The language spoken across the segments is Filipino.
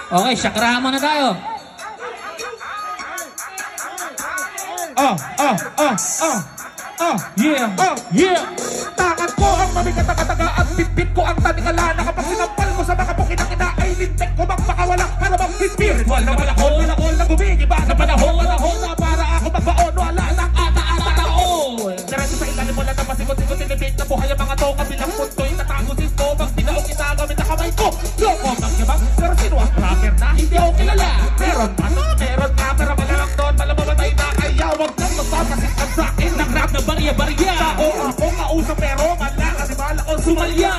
Okay, shakrahan muna tayo. Yeah. Tangan ko ang mabigat na kataga at bitbit ko ang tanikala na kapag sinampal ko sa mga bukinang ina ay lintek ko magpakawala para bang spiritual na malakol na gumigiba na panahon na para ako magbaon wala ng ata-ata-taon. Diretso sa ilalim mo lang na pasikot-sikot tinipid na buhay ang mga to kabilang punto'y natagusin ko pag tinaong itagamit na kamay ko. Loko magkabang pero sino ang tracker na hindi ako kilala. Meron nga pero malamang doon malamamatay na kaya wag kang magpapasikap sa akin ng rap na barya-barya. Ako kausap pero malakas ibala ko sumalya.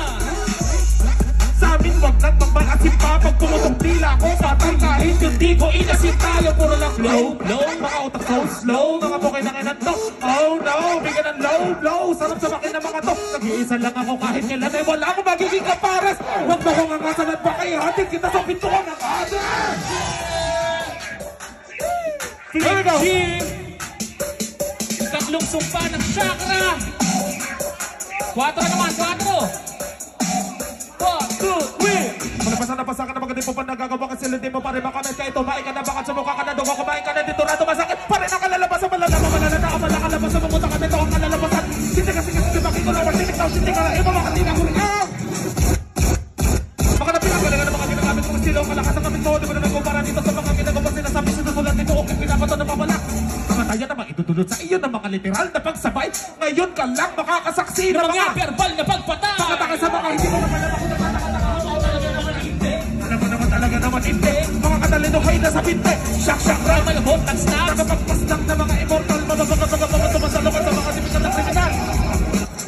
Sa amin wag nang magmagasin pa pag tumutok tila ko patay kahit yung di ko inasin tayo puro lang low mga utak so slow mga bukay ng inan to. Oh no bigyan ng low sarap sa makin ng mga to. Nag-iisa lang ako kahit kailan ay wala akong magiging kapares. Wag mo kong angasalan pa kayo hatid kita sa pintuan ng kader. Here we go. Tatlong sumpa ng chakra. 4 naman, 4. 1, 2, 3. Malapasan na pasakan na maganda po pa nagagawa kasi hindi mo pa rin makamit ka ito. Main ka na bakit sa mukha ka na doon. Kumain ka na dito rado masakit. Pa rin ang kalalabas sa malalama. Malalana ka malakalabas sa mamunta ka nito. Ang kalalabasan. Hindi kasi bakit ko na wartinik na. Hindi ka na iba makatina ko rin. Baka na pinagalingan ng mga ginagamit kong estilo. Malakas ang kamit ko. Di mo na nagkumpara dito sa mga ginagawa sinasabi sa susulat nito. Okay, pinapato na papalak. Kamatayan namang itutulot sa iyo ng mga literal na pagsabay. Ngayon ka lang makakasaksi ng mga verbal na pagpatay. Pakataka sa mga hindi mo naman ako alam mo naman talaga naman hindi. Mga katalino kayo na sa pinte. Shock, malabot ng snacks. Nakapagpasnak na mga immortal. Mga tumasalungan sa mga sipisan ng kriminal.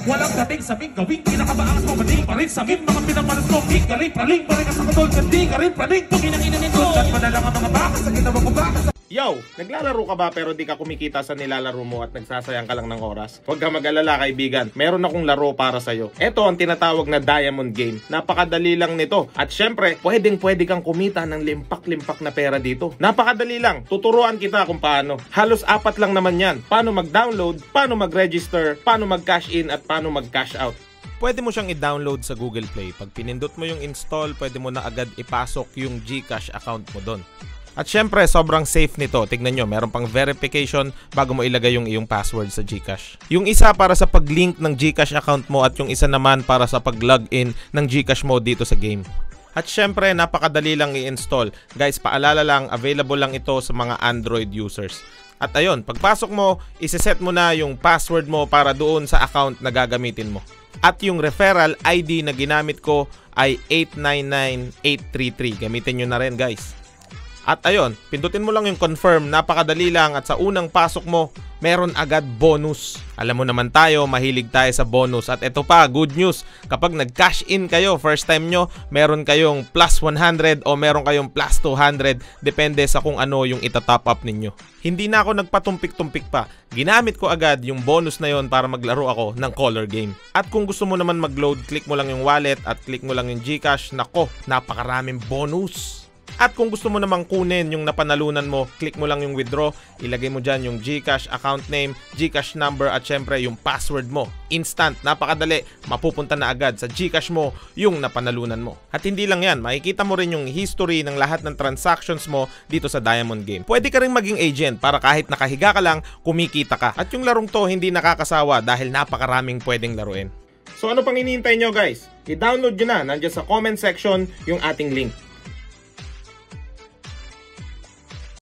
Walang dating sabing gawing kinakabaangas mo maning pa rin sabing mga pinamalas mo. Di ka rin praling pa rin ka sa katol. Di ka rin praling tuminang ina nito. Sundan pa na lang ang mga bakas sa ginawa ko bakas. Yo, naglalaro ka ba pero di ka kumikita sa nilalaro mo at nagsasayang ka lang ng oras? Huwag ka mag-alala kaibigan, meron akong laro para sa'yo. Ito ang tinatawag na Diamond Game. Napakadali lang nito. At syempre, pwede kang kumita ng limpak-limpak na pera dito. Napakadali lang, tuturuan kita kung paano. Halos 4 lang naman yan. Paano mag-download, paano mag-register, paano mag-cash in at paano mag-cash out. Pwede mo siyang i-download sa Google Play. Pag pinindot mo yung install, pwede mo na agad ipasok yung GCash account mo doon. At syempre, sobrang safe nito. Tignan nyo, meron pang verification bago mo ilagay yung iyong password sa GCash. Yung isa para sa pag-link ng GCash account mo at yung isa naman para sa pag-login ng GCash mo dito sa game. At syempre, napakadali lang i-install. Guys, paalala lang, available lang ito sa mga Android users. At ayun, pagpasok mo, isiset mo na yung password mo para doon sa account na gagamitin mo. At yung referral ID na ginamit ko ay 899833. Gamitin nyo na rin guys. At ayun, pindutin mo lang yung confirm, napakadali lang at sa unang pasok mo, meron agad bonus. Alam mo naman tayo, mahilig tayo sa bonus. At ito pa, good news, kapag nag-cash in kayo, first time nyo, meron kayong plus 100 o meron kayong plus 200, depende sa kung ano yung itatop up ninyo. Hindi na ako nagpatumpik-tumpik pa, ginamit ko agad yung bonus na yon para maglaro ako ng color game. At kung gusto mo naman mag-load, click mo lang yung wallet at click mo lang yung GCash, nako, napakaraming bonus. At kung gusto mo namang kunin yung napanalunan mo, click mo lang yung withdraw, ilagay mo dyan yung GCash account name, GCash number at syempre yung password mo. Instant, napakadali, mapupunta na agad sa GCash mo yung napanalunan mo. At hindi lang yan, makikita mo rin yung history ng lahat ng transactions mo dito sa Diamond Game. Pwede ka rin maging agent para kahit nakahiga ka lang, kumikita ka. At yung larong to hindi nakakasawa dahil napakaraming pwedeng laruin. So ano pang hinihintay nyo guys? I-download nyo na, nandiyan sa comment section yung ating link.